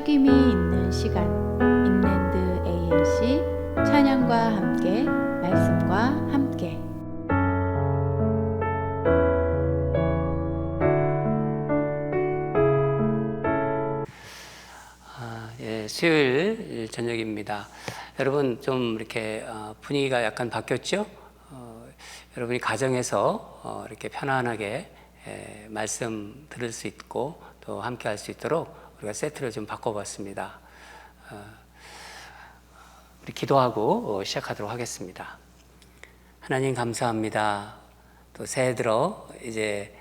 살김이 있는 시간 인랜드 ANC 찬양과 함께 말씀과 함께 수요일 저녁입니다. 여러분 좀 이렇게 분위기가 약간 바뀌었죠? 여러분이 가정에서 이렇게 편안하게 말씀 들을 수 있고 또 함께 할 수 있도록 우리가 세트를 좀 바꿔봤습니다. 우리 기도하고 시작하도록 하겠습니다. 하나님 감사합니다. 또 새해 들어 이제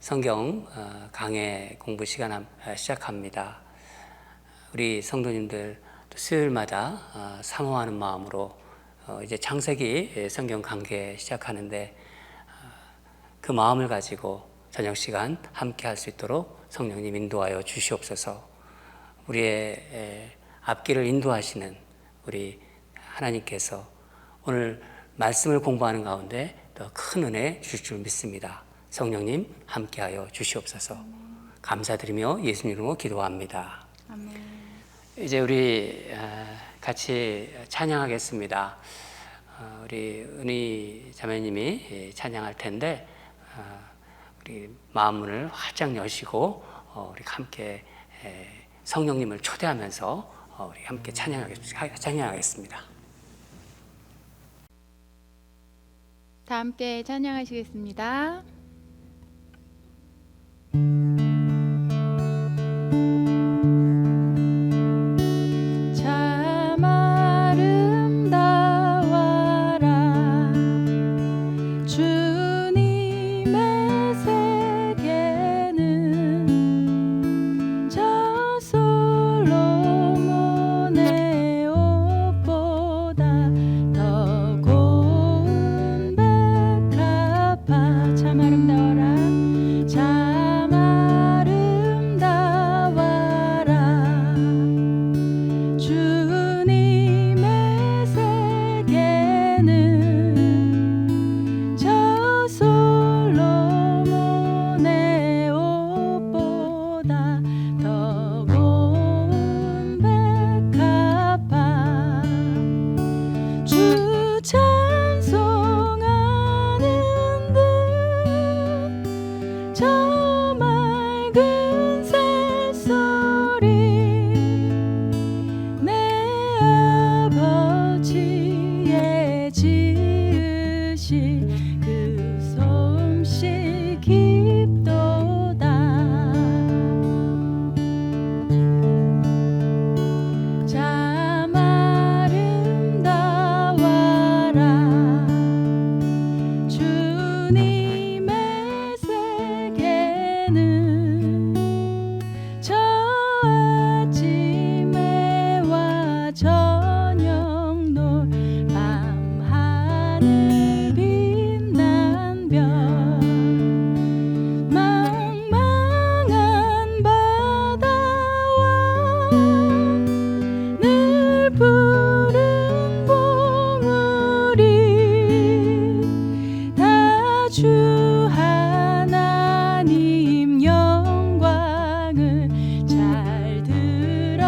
성경 강해 공부 시간 시작합니다. 우리 성도님들 수요일마다 사모하는 마음으로 이제 창세기 성경 강해 시작하는데 그 마음을 가지고 저녁 시간 함께 할 수 있도록 성령님 인도하여 주시옵소서. 우리의 앞길을 인도하시는 우리 하나님께서 오늘 말씀을 공부하는 가운데 더 큰 은혜 주실 줄 믿습니다. 성령님 함께하여 주시옵소서. 감사드리며 예수님 이름으로 기도합니다. 아멘. 이제 우리 같이 찬양하겠습니다. 우리 은희 자매님이 찬양할 텐데 우리 마음문을 활짝 여시고 우리 함께 성령님을 초대하면서 우리 함께 찬양하겠습니다. 다 함께 찬양하시겠습니다. 하나님 영광을 잘 들어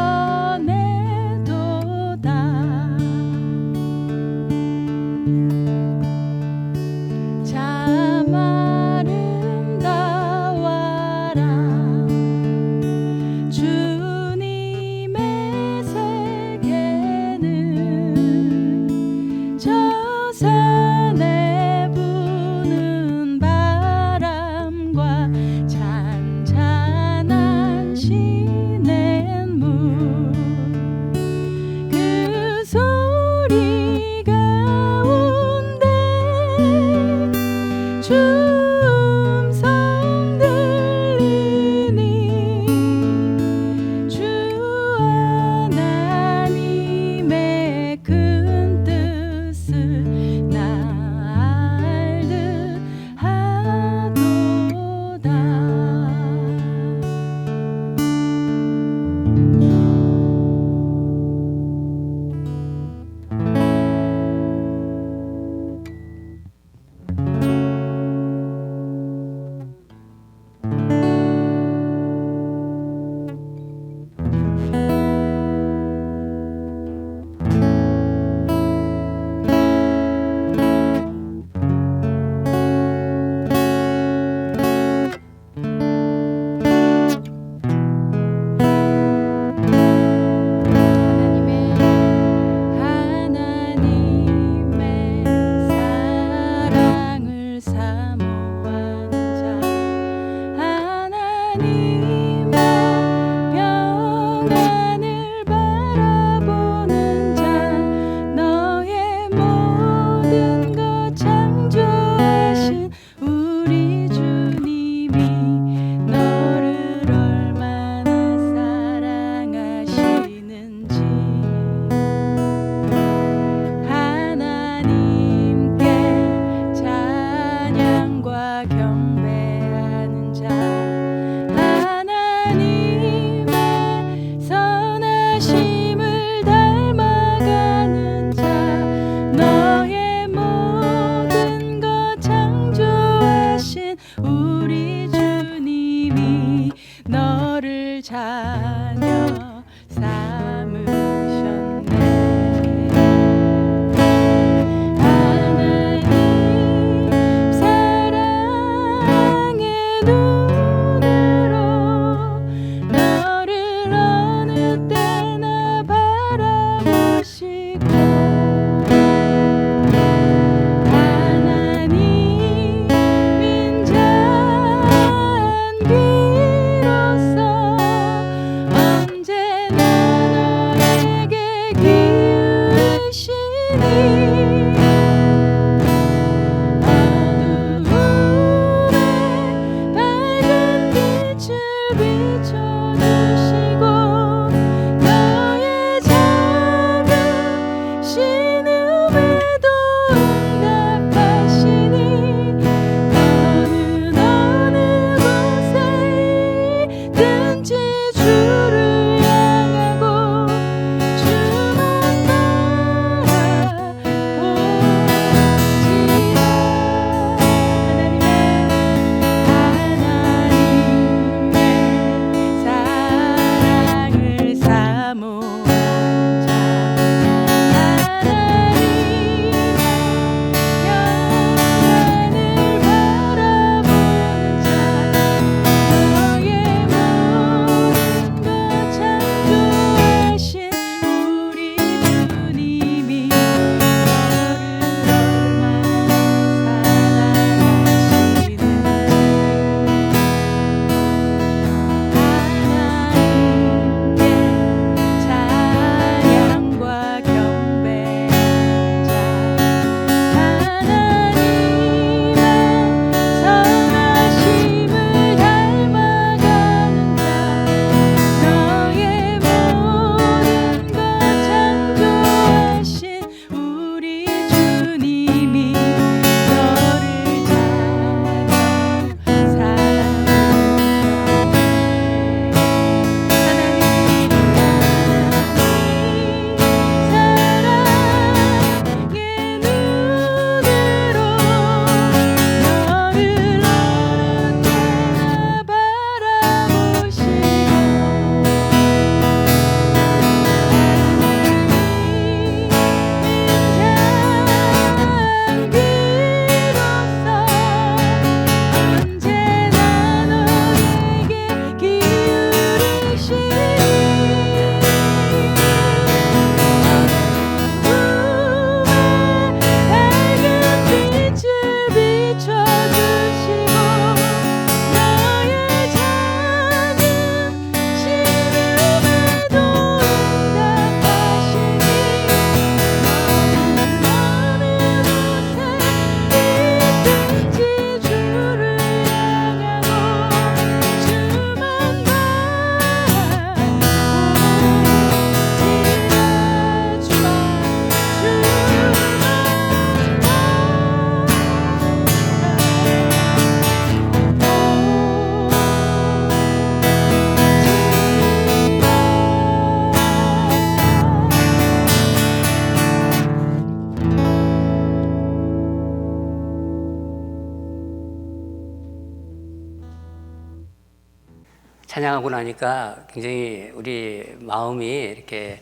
찬양하고 나니까 굉장히 우리 마음이 이렇게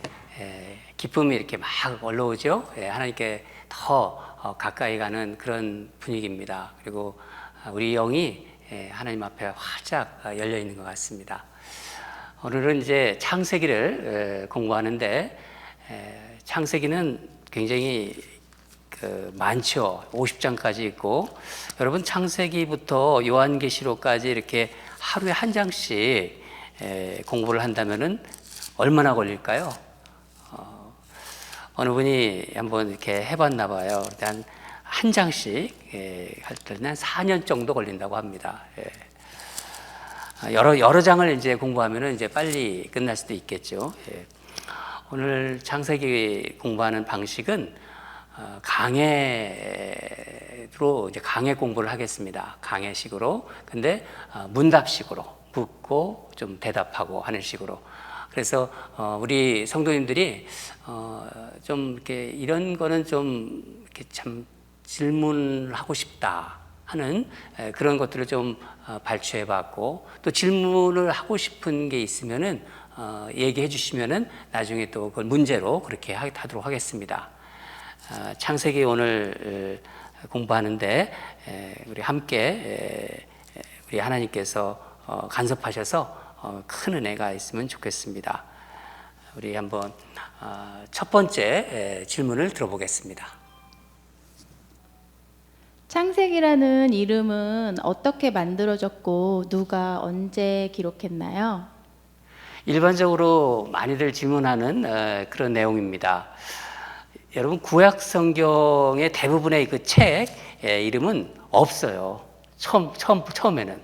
기쁨이 이렇게 막 올라오죠. 하나님께 더 가까이 가는 그런 분위기입니다. 그리고 우리 영이 하나님 앞에 활짝 열려 있는 것 같습니다. 오늘은 이제 창세기를 공부하는데 창세기는 굉장히 많죠. 50장까지 있고 여러분 창세기부터 요한계시록까지 이렇게 하루에 한 장씩 공부를 한다면은 얼마나 걸릴까요? 어느 분이 한번 이렇게 해봤나 봐요. 한 장씩 할 때는 한 4년 정도 걸린다고 합니다. 여러 장을 이제 공부하면은 이제 빨리 끝날 수도 있겠죠. 오늘 창세기 공부하는 방식은 강해로 이제 강해 공부를 하겠습니다. 강해식으로. 근데 문답식으로 묻고 좀 대답하고 하는 식으로. 그래서 우리 성도님들이 좀 이렇게 이런 거는 좀 이렇게 참 질문하고 싶다 하는 그런 것들을 좀 발췌해 봤고, 또 질문을 하고 싶은 게 있으면은 얘기해 주시면은 나중에 또 그걸 문제로 그렇게 하도록 하겠습니다. 창세기 오늘 공부하는데 우리 함께 우리 하나님께서 간섭하셔서 큰 은혜가 있으면 좋겠습니다. 우리 한번 첫 번째 질문을 들어보겠습니다. 창세기라는 이름은 어떻게 만들어졌고 누가 언제 기록했나요? 일반적으로 많이들 질문하는 그런 내용입니다. 여러분 구약 성경의 대부분의 그 책 이름은 없어요. 처음에는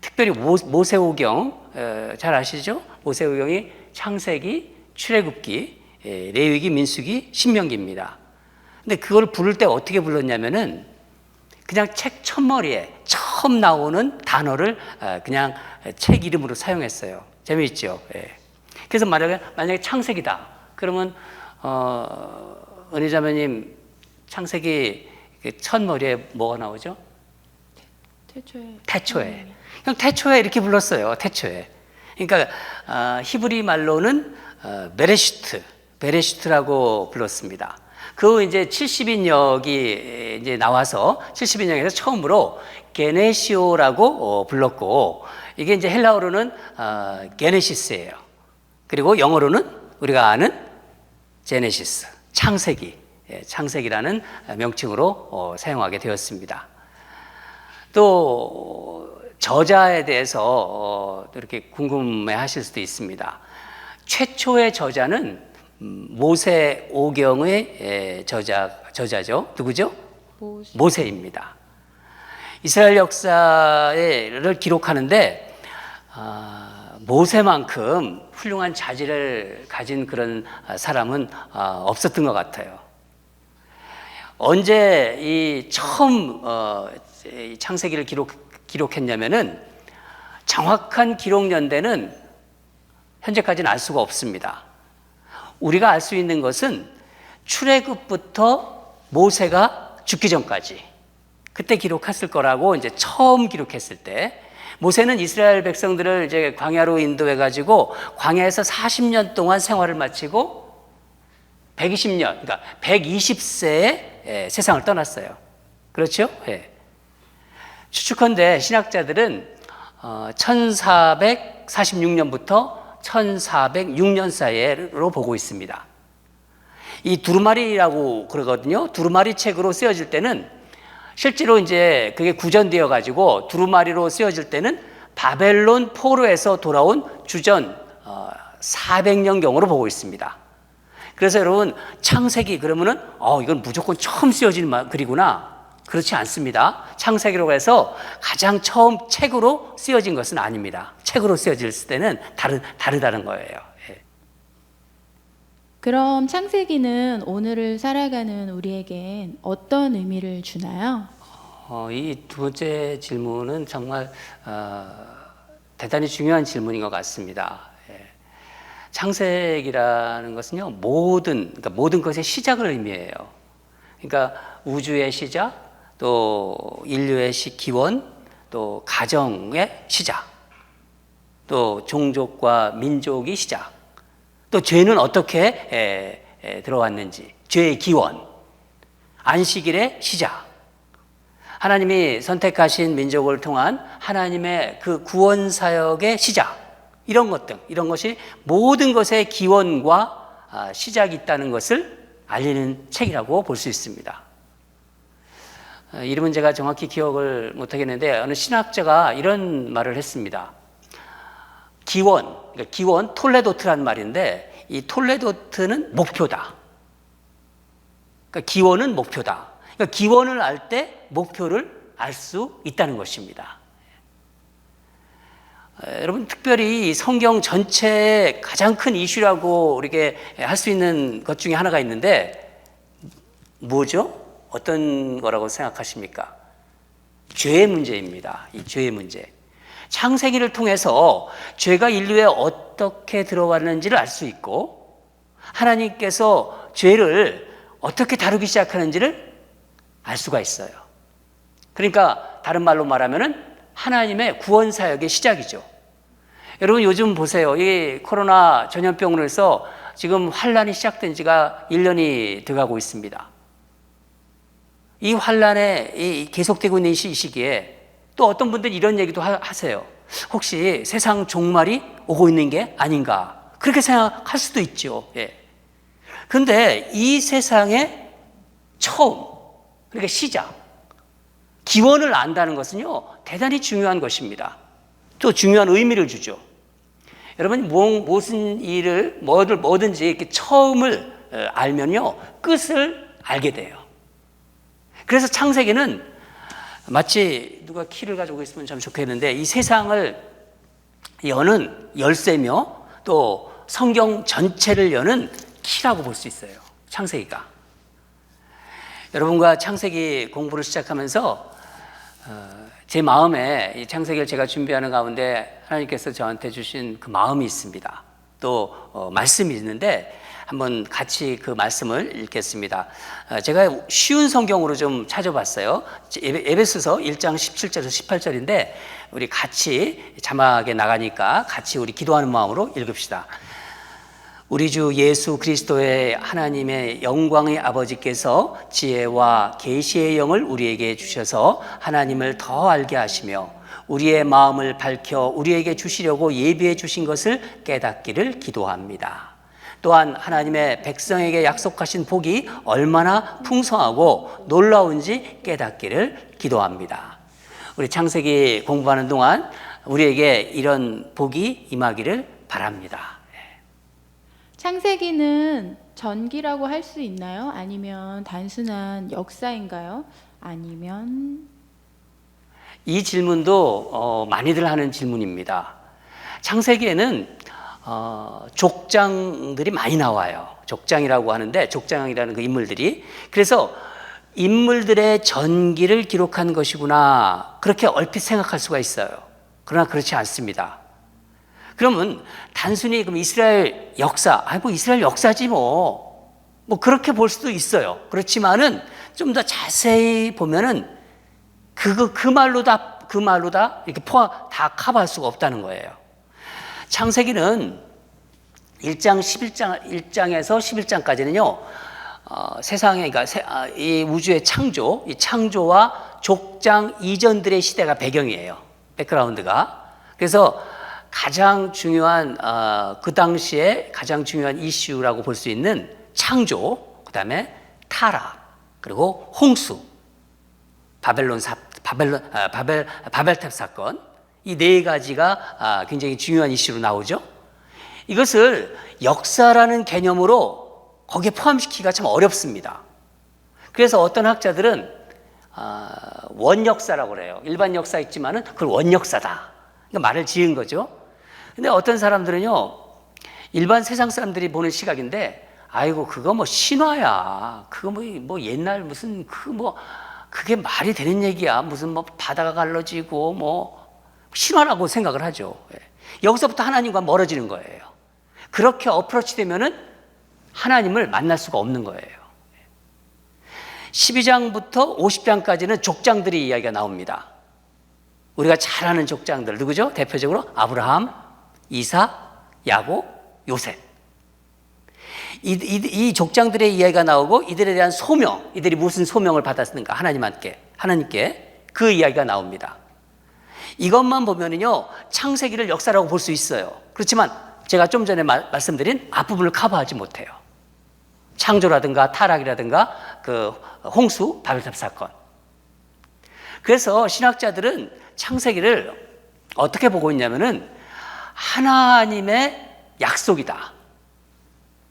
특별히 모세오경 잘 아시죠? 모세오경이 창세기, 출애굽기, 레위기, 민수기, 신명기입니다. 근데 그걸 부를 때 어떻게 불렀냐면은 그냥 책 첫머리에 처음 나오는 단어를 그냥 책 이름으로 사용했어요. 재미있죠? 그래서 만약에 창세기다. 그러면 은혜자매님 창세기 첫머리에 뭐가 나오죠? 태초에. 그냥 태초에 이렇게 불렀어요. 태초에. 그러니까 히브리 말로는 베레시트라고 불렀습니다. 그 이제 70인역이 이제 나와서 70인역에서 처음으로 게네시오라고 불렀고, 이게 이제 헬라어로는 게네시스예요. 그리고 영어로는 우리가 아는 제네시스, 창세기, 창세기라는 명칭으로 사용하게 되었습니다. 또 저자에 대해서 이렇게 궁금해하실 수도 있습니다. 최초의 저자는 모세오경의 저자죠. 누구죠? 모세입니다. 이스라엘 역사를 기록하는데 모세만큼 훌륭한 자질을 가진 그런 사람은 없었던 것 같아요. 언제 이 처음 창세기를 기록했냐면은 정확한 기록 연대는 현재까지는 알 수가 없습니다. 우리가 알 수 있는 것은 출애굽부터 모세가 죽기 전까지 그때 기록했을 거라고, 이제 처음 기록했을 때 모세는 이스라엘 백성들을 이제 광야로 인도해 가지고 광야에서 40년 동안 생활을 마치고 120년, 그러니까 120세에 세상을 떠났어요. 그렇죠? 예. 추측컨대 신학자들은 1446년부터 1406년 사이로 보고 있습니다. 이 두루마리라고 그러거든요. 두루마리 책으로 쓰여질 때는 실제로 이제 그게 구전되어 가지고 두루마리로 쓰여질 때는 바벨론 포로에서 돌아온 주전 400년경으로 보고 있습니다. 그래서 여러분 창세기 그러면은 이건 무조건 처음 쓰여진 글이구나. 그렇지 않습니다. 창세기라고 해서 가장 처음 책으로 쓰여진 것은 아닙니다. 책으로 쓰여질 때는 다르다는 거예요. 그럼 창세기는 오늘을 살아가는 우리에겐 어떤 의미를 주나요? 이 두 번째 질문은 정말 대단히 중요한 질문인 것 같습니다. 창세기라는 것은요, 모든 것의 시작을 의미해요. 그러니까 우주의 시작, 또 인류의 기원, 또 가정의 시작, 또 종족과 민족이 시작, 또 죄는 어떻게 들어왔는지, 죄의 기원, 안식일의 시작, 하나님이 선택하신 민족을 통한 하나님의 그 구원 사역의 시작, 이런 것 등, 이런 것이 모든 것의 기원과 시작이 있다는 것을 알리는 책이라고 볼 수 있습니다. 이름은 제가 정확히 기억을 못하겠는데 어느 신학자가 이런 말을 했습니다. 기원, 그러니까 기원, 톨레도트라는 말인데 이 톨레도트는 목표다. 그러니까 기원은 목표다. 그러니까 기원을 알 때 목표를 알 수 있다는 것입니다. 여러분, 특별히 성경 전체의 가장 큰 이슈라고 우리에게 할 수 있는 것 중에 하나가 있는데 뭐죠? 어떤 거라고 생각하십니까? 죄의 문제입니다. 이 죄의 문제. 창세기를 통해서 죄가 인류에 어떻게 들어왔는지를 알 수 있고 하나님께서 죄를 어떻게 다루기 시작하는지를 알 수가 있어요. 그러니까 다른 말로 말하면은 하나님의 구원 사역의 시작이죠. 여러분, 요즘 보세요. 이 코로나 전염병으로 해서 지금 환란이 시작된 지가 1년이 돼가고 있습니다. 이 환란에 계속되고 있는 이 시기에 또 어떤 분들은 이런 얘기도 하세요. 혹시 세상 종말이 오고 있는 게 아닌가, 그렇게 생각할 수도 있죠. 그런데 이 세상의 처음, 그러니까 시작, 기원을 안다는 것은요 대단히 중요한 것입니다. 또 중요한 의미를 주죠. 여러분, 무슨 일을 뭐든지 이렇게 처음을 알면요 끝을 알게 돼요. 그래서 창세기는 마치 누가 키를 가지고 있으면 참 좋겠는데 이 세상을 여는 열쇠며 또 성경 전체를 여는 키라고 볼 수 있어요. 창세기가. 여러분과 창세기 공부를 시작하면서 제 마음에 이 창세기를 제가 준비하는 가운데 하나님께서 저한테 주신 그 마음이 있습니다. 또 말씀이 있는데 한번 같이 그 말씀을 읽겠습니다. 제가 쉬운 성경으로 좀 찾아봤어요. 에베소서 1장 17절에서 18절인데 우리 같이 자막에 나가니까 같이 우리 기도하는 마음으로 읽읍시다. 우리 주 예수 그리스도의 하나님의 영광의 아버지께서 지혜와 계시의 영을 우리에게 주셔서 하나님을 더 알게 하시며 우리의 마음을 밝혀 우리에게 주시려고 예비해 주신 것을 깨닫기를 기도합니다. 또한 하나님의 백성에게 약속하신 복이 얼마나 풍성하고 놀라운지 깨닫기를 기도합니다. 우리 창세기 공부하는 동안 우리에게 이런 복이 임하기를 바랍니다. 창세기는 전기라고 할 수 있나요? 아니면 단순한 역사인가요? 아니면 이 질문도 많이들 하는 질문입니다. 창세기에는 족장들이 많이 나와요. 족장이라고 하는데 족장이라는 그 인물들이, 그래서 인물들의 전기를 기록한 것이구나 그렇게 얼핏 생각할 수가 있어요. 그러나 그렇지 않습니다. 그러면 단순히 그럼 이스라엘 역사, 뭐 이스라엘 역사지 뭐 그렇게 볼 수도 있어요. 그렇지만은 좀 더 자세히 보면은 그 말로 다 이렇게 다 커버할 수가 없다는 거예요. 창세기는 1장에서 11장까지는요, 세상에, 그러니까 이 우주의 창조, 이 창조와 족장 이전들의 시대가 배경이에요. 백그라운드가. 그래서 가장 중요한, 그 당시에 가장 중요한 이슈라고 볼 수 있는 창조, 그 다음에 타락, 그리고 홍수, 바벨탑 사건, 이 네 가지가 굉장히 중요한 이슈로 나오죠. 이것을 역사라는 개념으로 거기에 포함시키기가 참 어렵습니다. 그래서 어떤 학자들은 원역사라고 그래요. 일반 역사 있지만은 그걸 원역사다, 그러니까 말을 지은 거죠. 근데 어떤 사람들은요, 일반 세상 사람들이 보는 시각인데, 아이고 그거 뭐 신화야, 그거 뭐 옛날 무슨 그게 말이 되는 얘기야, 무슨 뭐 바다가 갈라지고 뭐 신화라고 생각을 하죠. 여기서부터 하나님과 멀어지는 거예요. 그렇게 어프로치 되면은 하나님을 만날 수가 없는 거예요. 12장부터 50장까지는 족장들의 이야기가 나옵니다. 우리가 잘 아는 족장들 누구죠? 대표적으로 아브라함, 이삭, 야곱, 요셉. 이 족장들의 이야기가 나오고 이들에 대한 소명, 이들이 무슨 소명을 받았는가 하나님께 그 이야기가 나옵니다. 이것만 보면은요, 창세기를 역사라고 볼 수 있어요. 그렇지만 제가 좀 전에 말씀드린 앞부분을 커버하지 못해요. 창조라든가 타락이라든가 그 홍수, 바벨탑 사건. 그래서 신학자들은 창세기를 어떻게 보고 있냐면은 하나님의 약속이다.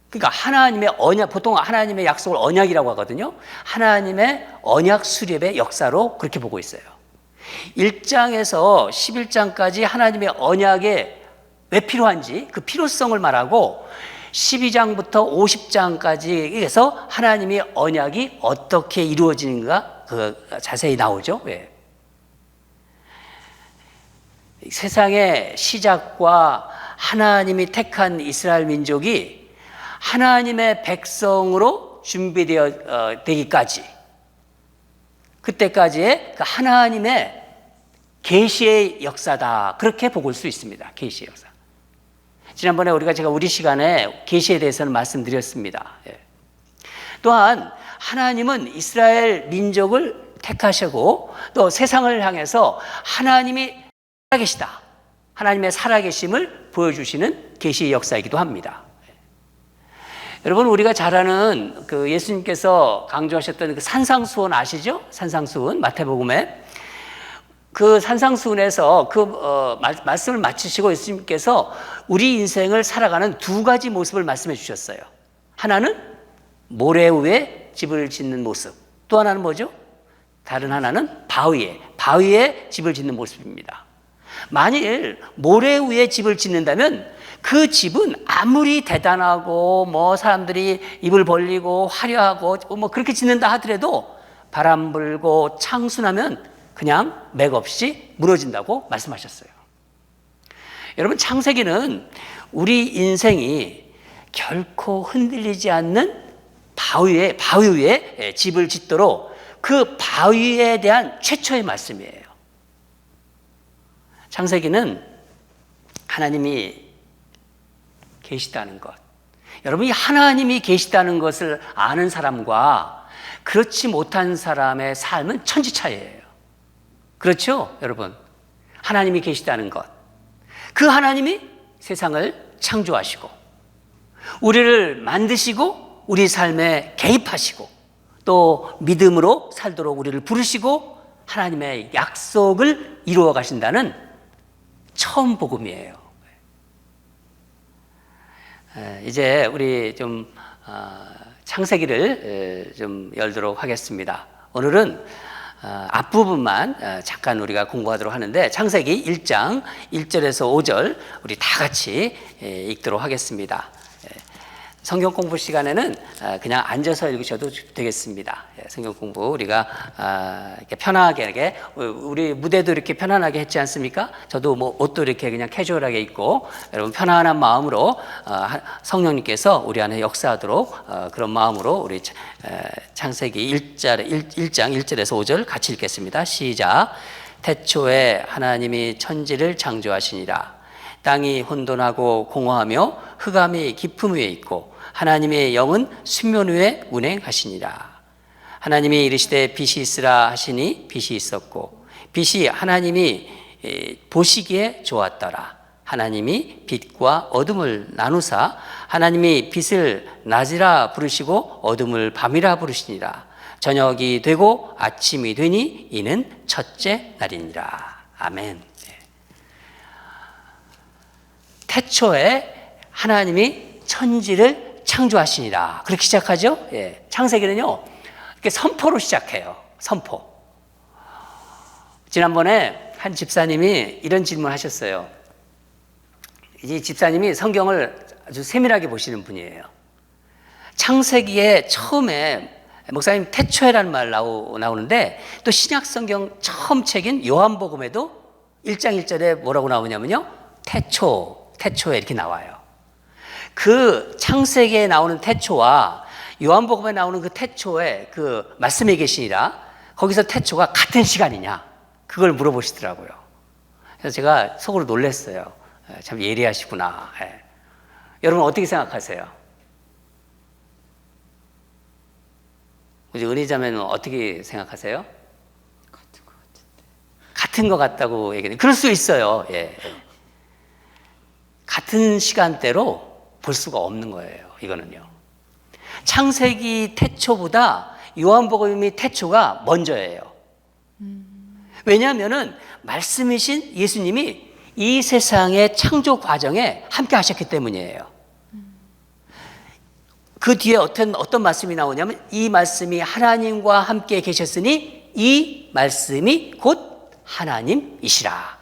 그러니까 하나님의 언약, 보통 하나님의 약속을 언약이라고 하거든요. 하나님의 언약 수립의 역사로 그렇게 보고 있어요. 1장에서 11장까지 하나님의 언약에 왜 필요한지 그 필요성을 말하고 12장부터 50장까지 해서 하나님의 언약이 어떻게 이루어지는가 그 자세히 나오죠. 왜? 세상의 시작과 하나님이 택한 이스라엘 민족이 하나님의 백성으로 준비되기까지 그때까지의 그 하나님의 계시의 역사다. 그렇게 볼 수 있습니다. 계시의 역사. 지난번에 제가 우리 시간에 계시에 대해서는 말씀드렸습니다. 또한 하나님은 이스라엘 민족을 택하시고 또 세상을 향해서 하나님이 살아계시다. 하나님의 살아계심을 보여주시는 계시의 역사이기도 합니다. 여러분, 우리가 잘 아는 그 예수님께서 강조하셨던 그 산상수훈 아시죠? 산상수훈, 마태복음에. 그 산상수훈에서 말씀을 마치시고 예수님께서 우리 인생을 살아가는 두 가지 모습을 말씀해 주셨어요. 하나는 모래 위에 집을 짓는 모습. 또 하나는 뭐죠? 다른 하나는 바위에 집을 짓는 모습입니다. 만일 모래 위에 집을 짓는다면 그 집은 아무리 대단하고 사람들이 입을 벌리고 화려하고 그렇게 짓는다 하더라도 바람 불고 창수나면 그냥 맥없이 무너진다고 말씀하셨어요. 여러분, 창세기는 우리 인생이 결코 흔들리지 않는 바위 위에 집을 짓도록 그 바위에 대한 최초의 말씀이에요. 창세기는 하나님이 계시다는 것. 여러분이 하나님이 계시다는 것을 아는 사람과 그렇지 못한 사람의 삶은 천지 차이예요. 그렇죠, 여러분? 하나님이 계시다는 것. 그 하나님이 세상을 창조하시고 우리를 만드시고 우리 삶에 개입하시고 또 믿음으로 살도록 우리를 부르시고 하나님의 약속을 이루어 가신다는 처음 복음이에요. 이제 우리 좀 창세기를 좀 열도록 하겠습니다. 오늘은 앞부분만 잠깐 우리가 공부하도록 하는데 창세기 1장 1절에서 5절 우리 다 같이 읽도록 하겠습니다. 성경 공부 시간에는 그냥 앉아서 읽으셔도 되겠습니다. 성경 공부 우리가 이렇게 편하게 우리 무대도 이렇게 편안하게 했지 않습니까? 저도 옷도 이렇게 그냥 캐주얼하게 입고 여러분 편안한 마음으로 성령님께서 우리 안에 역사하도록 그런 마음으로 우리 창세기 1장 1절에서 5절 같이 읽겠습니다. 시작. 태초에 하나님이 천지를 창조하시니라. 땅이 혼돈하고 공허하며 흑암이 깊음 위에 있고 하나님의 영은 수면 위에 운행하시니라. 하나님이 이르시되 빛이 있으라 하시니 빛이 있었고 빛이 하나님이 보시기에 좋았더라. 하나님이 빛과 어둠을 나누사 하나님이 빛을 낮이라 부르시고 어둠을 밤이라 부르시니라. 저녁이 되고 아침이 되니 이는 첫째 날이니라. 아멘. 태초에 하나님이 천지를 창조하시니라. 그렇게 시작하죠. 창세기는요, 이렇게 선포로 시작해요. 선포. 지난번에 한 집사님이 이런 질문을 하셨어요. 이 집사님이 성경을 아주 세밀하게 보시는 분이에요. 창세기에 처음에 목사님 태초에라는 말 나오는데 또 신약 성경 처음 책인 요한복음에도 1장 1절에 뭐라고 나오냐면요. 태초에 이렇게 나와요. 그 창세기에 나오는 태초와 요한복음에 나오는 그 태초에 그 말씀에 계시니라 거기서 태초가 같은 시간이냐 그걸 물어보시더라고요. 그래서 제가 속으로 놀랐어요. 참 예리하시구나. 예. 여러분 어떻게 생각하세요? 우리 은혜자매는 어떻게 생각하세요? 같은 것 같다고 얘기해요. 그럴 수 있어요. 예. 같은 시간대로 볼 수가 없는 거예요. 이거는요. 창세기 태초보다 요한복음이 태초가 먼저예요. 왜냐하면은 말씀이신 예수님이 이 세상의 창조 과정에 함께 하셨기 때문이에요. 그 뒤에 어떤 말씀이 나오냐면 이 말씀이 하나님과 함께 계셨으니 이 말씀이 곧 하나님이시라.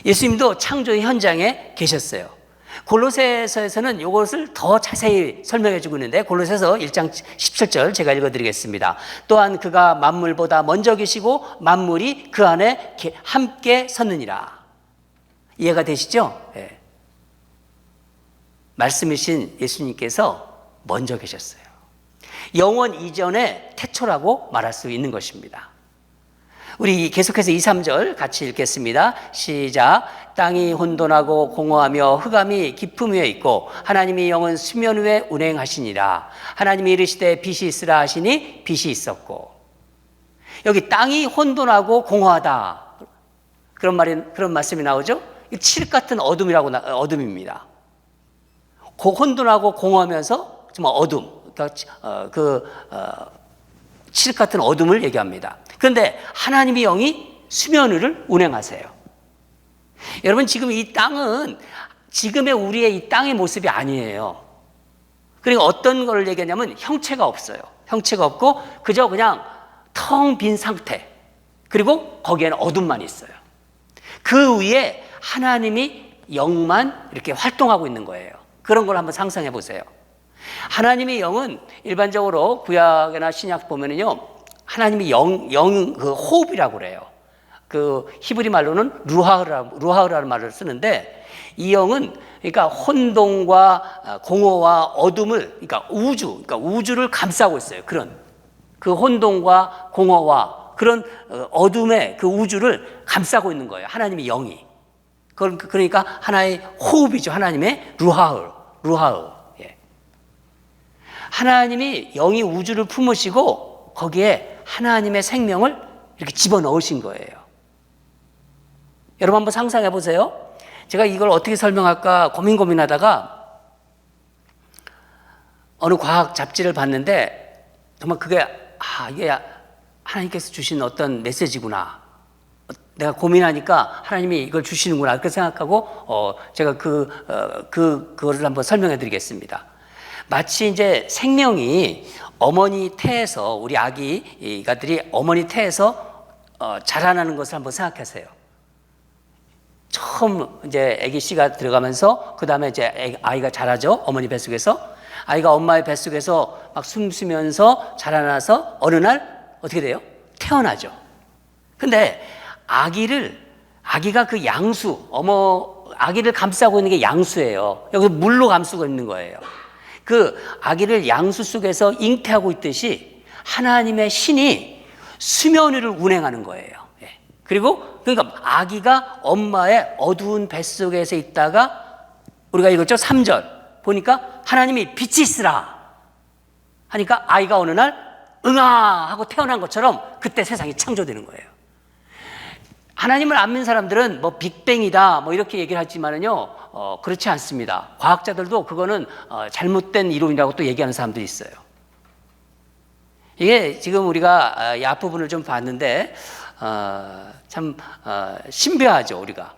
예수님도 창조 현장에 계셨어요. 골로새서에서는 이것을 더 자세히 설명해 주고 있는데 골로새서 1장 17절 제가 읽어드리겠습니다. 또한 그가 만물보다 먼저 계시고 만물이 그 안에 함께 섰느니라. 이해가 되시죠? 네. 말씀이신 예수님께서 먼저 계셨어요. 영원 이전의 태초라고 말할 수 있는 것입니다. 우리 계속해서 2, 3절 같이 읽겠습니다. 시작. 땅이 혼돈하고 공허하며 흑암이 깊음 위에 있고 하나님이 영은 수면 위에 운행하시니라. 하나님이 이르시되 빛이 있으라 하시니 빛이 있었고. 여기 땅이 혼돈하고 공허하다. 그런 말씀이 나오죠. 칠흑 같은 어둠입니다. 혼돈하고 공허하면서 정말 어둠. 칠흑 같은 어둠을 얘기합니다. 그런데 하나님의 영이 수면 위를 운행하세요. 여러분 지금 이 땅은 지금의 우리의 이 땅의 모습이 아니에요. 그리고 어떤 걸 얘기하냐면 형체가 없어요. 형체가 없고 그저 그냥 텅 빈 상태. 그리고 거기에는 어둠만 있어요. 그 위에 하나님이 영만 이렇게 활동하고 있는 거예요. 그런 걸 한번 상상해 보세요. 하나님의 영은 일반적으로 구약이나 신약 보면은요, 하나님이 그 호흡이라고 그래요. 그 히브리 말로는 루하흐라는 말을 쓰는데 이 영은 그러니까 혼돈과 공허와 어둠을 그러니까 우주를 감싸고 있어요. 그런 그 혼돈과 공허와 그런 어둠의 그 우주를 감싸고 있는 거예요. 하나님의 영이. 그러니까 하나의 호흡이죠. 하나님의 루하흐. 예. 하나님이 영이 우주를 품으시고 거기에 하나님의 생명을 이렇게 집어넣으신 거예요. 여러분 한번 상상해 보세요. 제가 이걸 어떻게 설명할까 고민하다가 어느 과학 잡지를 봤는데 정말 그게 이게 하나님께서 주신 어떤 메시지구나. 내가 고민하니까 하나님이 이걸 주시는구나 그렇게 생각하고 제가 그거를 한번 설명해 드리겠습니다. 마치 이제 생명이 어머니 태에서 우리 아기가들이 어머니 태에서 자라나는 것을 한번 생각하세요. 처음 이제 아기 씨가 들어가면서 그 다음에 이제 아이가 자라죠. 어머니 뱃속에서 아이가 엄마의 뱃속에서 막 숨쉬면서 자라나서 어느 날 어떻게 돼요? 태어나죠. 근데 아기가 그 아기를 감싸고 있는 게 양수예요. 여기서 물로 감싸고 있는 거예요. 그 아기를 양수 속에서 잉태하고 있듯이 하나님의 신이 수면 위를 운행하는 거예요. 그러니까 아기가 엄마의 어두운 뱃속에서 있다가 우리가 읽었죠? 3절 보니까 하나님이 빛이 있으라 하니까 아이가 어느 날 응아 하고 태어난 것처럼 그때 세상이 창조되는 거예요. 하나님을 안 믿는 사람들은 뭐 빅뱅이다 뭐 이렇게 얘기를 하지만은요 그렇지 않습니다. 과학자들도 그거는 잘못된 이론이라고 또 얘기하는 사람들이 있어요. 이게 지금 우리가 이 앞부분을 좀 봤는데 참 신비하죠. 우리가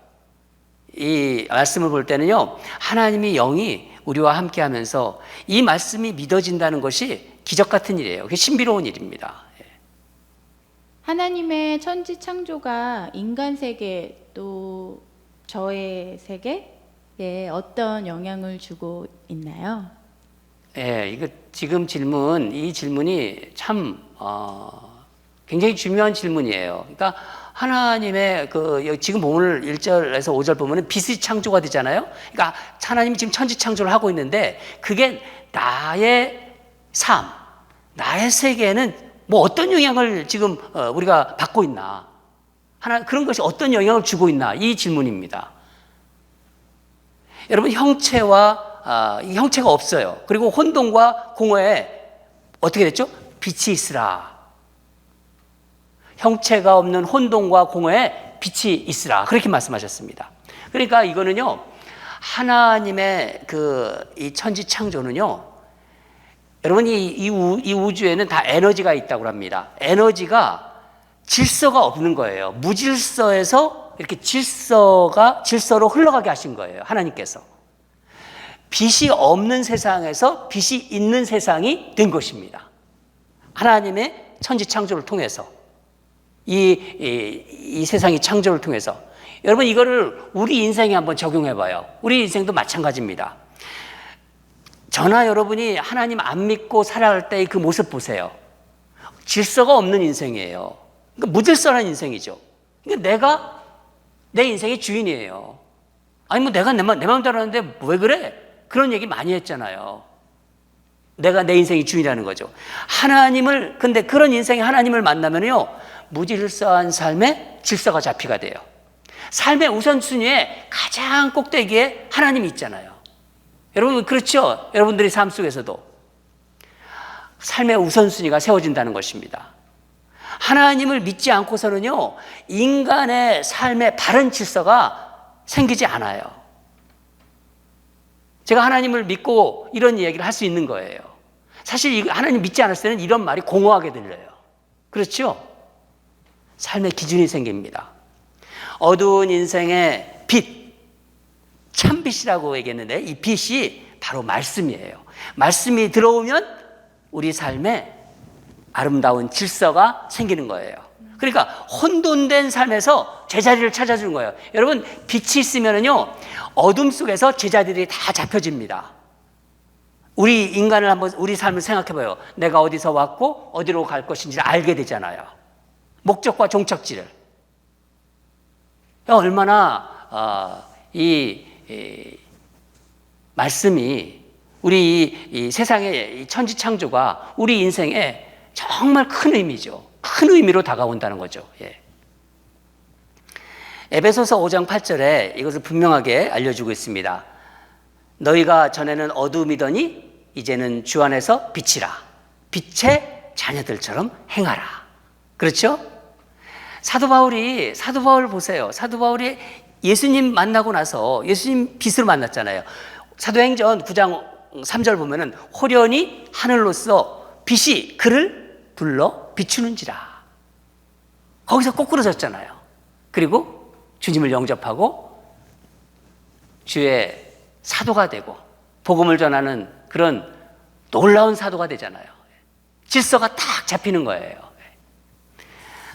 이 말씀을 볼 때는요 하나님의 영이 우리와 함께하면서 이 말씀이 믿어진다는 것이 기적 같은 일이에요. 그게 신비로운 일입니다. 하나님의 천지 창조가 인간 세계 또 저의 세계에 어떤 영향을 주고 있나요? 이거 지금 이 질문이 참 굉장히 중요한 질문이에요. 그러니까 하나님의 지금 오늘 1절에서 5절 보면은 빛이 창조가 되잖아요. 그러니까 하나님이 지금 천지 창조를 하고 있는데 그게 나의 삶, 나의 세계에는 뭐 어떤 영향을 지금 우리가 받고 있나? 그런 것이 어떤 영향을 주고 있나? 이 질문입니다. 여러분, 형체가 없어요. 그리고 혼돈과 공허에 어떻게 됐죠? 빛이 있으라. 형체가 없는 혼돈과 공허에 빛이 있으라. 그렇게 말씀하셨습니다. 그러니까 이거는요, 하나님의 이 천지 창조는요, 여러분, 이 우주에는 다 에너지가 있다고 합니다. 에너지가 질서가 없는 거예요. 무질서에서 이렇게 질서로 흘러가게 하신 거예요. 하나님께서. 빛이 없는 세상에서 빛이 있는 세상이 된 것입니다. 하나님의 천지 창조를 통해서. 이 세상의 창조를 통해서. 여러분, 이거를 우리 인생에 한번 적용해 봐요. 우리 인생도 마찬가지입니다. 저나 여러분이 하나님 안 믿고 살아갈 때의 그 모습 보세요. 질서가 없는 인생이에요. 그러니까 무질서한 인생이죠. 그러니까 내가 내 인생의 주인이에요. 아니, 뭐 내가 내 마음대로 하는데 왜 그래? 그런 얘기 많이 했잖아요. 내가 내 인생의 주인이라는 거죠. 근데 그런 인생의 하나님을 만나면요, 무질서한 삶에 질서가 잡히가 돼요. 삶의 우선순위에 가장 꼭대기에 하나님이 있잖아요. 여러분, 그렇죠? 여러분들의 삶 속에서도 삶의 우선순위가 세워진다는 것입니다. 하나님을 믿지 않고서는요, 인간의 삶의 바른 질서가 생기지 않아요. 제가 하나님을 믿고 이런 이야기를 할 수 있는 거예요. 사실 하나님 믿지 않았을 때는 이런 말이 공허하게 들려요. 그렇죠? 삶의 기준이 생깁니다. 어두운 인생의 빛, 참빛이라고 얘기했는데 이 빛이 바로 말씀이에요. 말씀이 들어오면 우리 삶에 아름다운 질서가 생기는 거예요. 그러니까 혼돈된 삶에서 제자리를 찾아주는 거예요. 여러분, 빛이 있으면요, 어둠 속에서 제자들이 다 잡혀집니다. 우리 인간을 한번, 우리 삶을 생각해 봐요. 내가 어디서 왔고 어디로 갈 것인지를 알게 되잖아요. 목적과 종착지를. 얼마나 이 말씀이 우리 이 세상의 천지 창조가 우리 인생에 정말 큰 의미죠. 큰 의미로 다가온다는 거죠. 예. 에베소서 5장 8절에 이것을 분명하게 알려주고 있습니다. 너희가 전에는 어둠이더니 이제는 주 안에서 빛이라. 빛의 자녀들처럼 행하라. 그렇죠? 사도 바울 보세요. 사도 바울이 예수님 만나고 나서 예수님 빛으로 만났잖아요. 사도행전 9장 3절 보면은 호련히 하늘로서 빛이 그를 불러 비추는지라. 거기서 꼬꾸러졌잖아요. 그리고 주님을 영접하고 주의 사도가 되고 복음을 전하는 그런 놀라운 사도가 되잖아요. 질서가 딱 잡히는 거예요.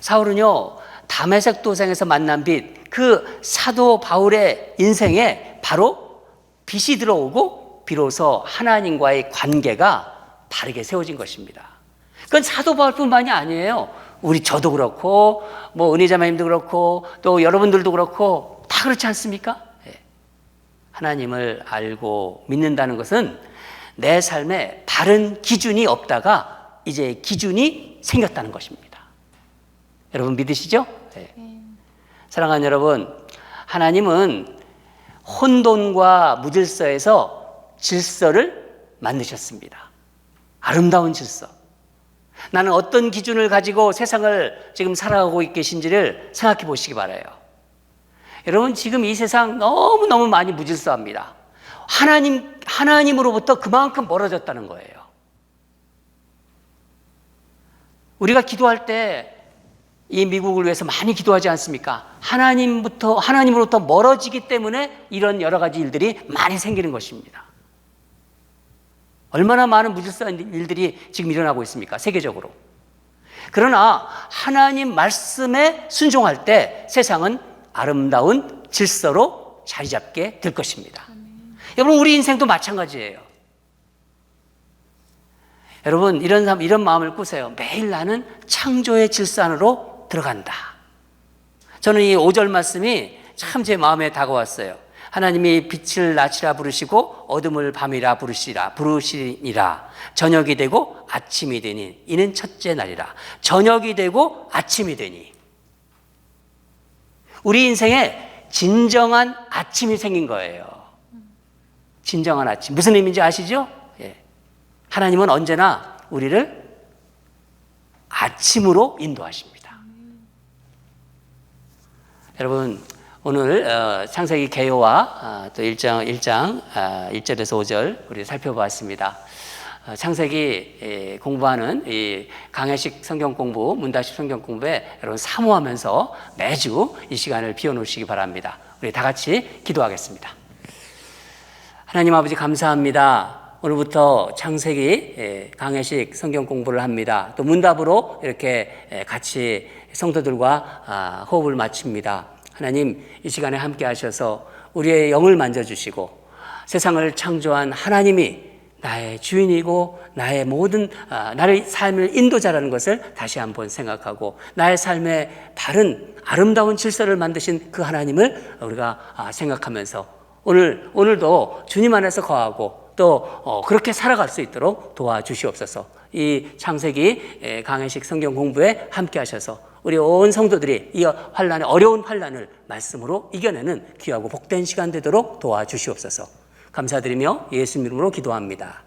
사울은요, 다메섹 도상에서 만난 빛, 그 사도 바울의 인생에 바로 빛이 들어오고 비로소 하나님과의 관계가 바르게 세워진 것입니다. 그건 사도 바울뿐만이 아니에요. 저도 그렇고, 은혜자매님도 그렇고, 또 여러분들도 그렇고, 다 그렇지 않습니까? 하나님을 알고 믿는다는 것은 내 삶에 바른 기준이 없다가 이제 기준이 생겼다는 것입니다. 여러분 믿으시죠? 네. 사랑하는 여러분, 하나님은 혼돈과 무질서에서 질서를 만드셨습니다. 아름다운 질서. 나는 어떤 기준을 가지고 세상을 지금 살아가고 계신지를 생각해 보시기 바라요. 여러분, 지금 이 세상 너무너무 많이 무질서합니다. 하나님으로부터 그만큼 멀어졌다는 거예요. 우리가 기도할 때 이 미국을 위해서 많이 기도하지 않습니까? 하나님으로부터 멀어지기 때문에 이런 여러 가지 일들이 많이 생기는 것입니다. 얼마나 많은 무질서한 일들이 지금 일어나고 있습니까? 세계적으로. 그러나 하나님 말씀에 순종할 때 세상은 아름다운 질서로 자리 잡게 될 것입니다. 여러분, 우리 인생도 마찬가지예요. 여러분, 이런 마음을 꾸세요. 매일 나는 창조의 질서 안으로 들어간다. 저는 이 5절 말씀이 참 제 마음에 다가왔어요. 하나님이 빛을 낮이라 부르시고 어둠을 밤이라 부르시니라. 저녁이 되고 아침이 되니 이는 첫째 날이라. 저녁이 되고 아침이 되니. 우리 인생에 진정한 아침이 생긴 거예요. 진정한 아침. 무슨 의미인지 아시죠? 예. 하나님은 언제나 우리를 아침으로 인도하십니다. 여러분, 오늘 창세기 개요와 또 1절에서 5절 우리 살펴보았습니다. 창세기 공부하는 이 강해식 성경 공부, 문다식 성경 공부에 여러분 사모하면서 매주 이 시간을 비워놓으시기 바랍니다. 우리 다 같이 기도하겠습니다. 하나님 아버지 감사합니다. 오늘부터 창세기 강해식 성경 공부를 합니다. 또 문답으로 이렇게 같이 성도들과 호흡을 맞춥니다. 하나님 이 시간에 함께 하셔서 우리의 영을 만져주시고 세상을 창조한 하나님이 나의 주인이고 나의 모든 나의 삶을 인도자라는 것을 다시 한번 생각하고 나의 삶의 바른 아름다운 질서를 만드신 그 하나님을 우리가 생각하면서 오늘도 주님 안에서 거하고 또 그렇게 살아갈 수 있도록 도와주시옵소서. 이 창세기 강해식 성경 공부에 함께 하셔서 우리 온 성도들이 이 어려운 환난을 말씀으로 이겨내는 귀하고 복된 시간 되도록 도와주시옵소서. 감사드리며 예수님 이름으로 기도합니다.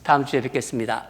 다음 주에 뵙겠습니다.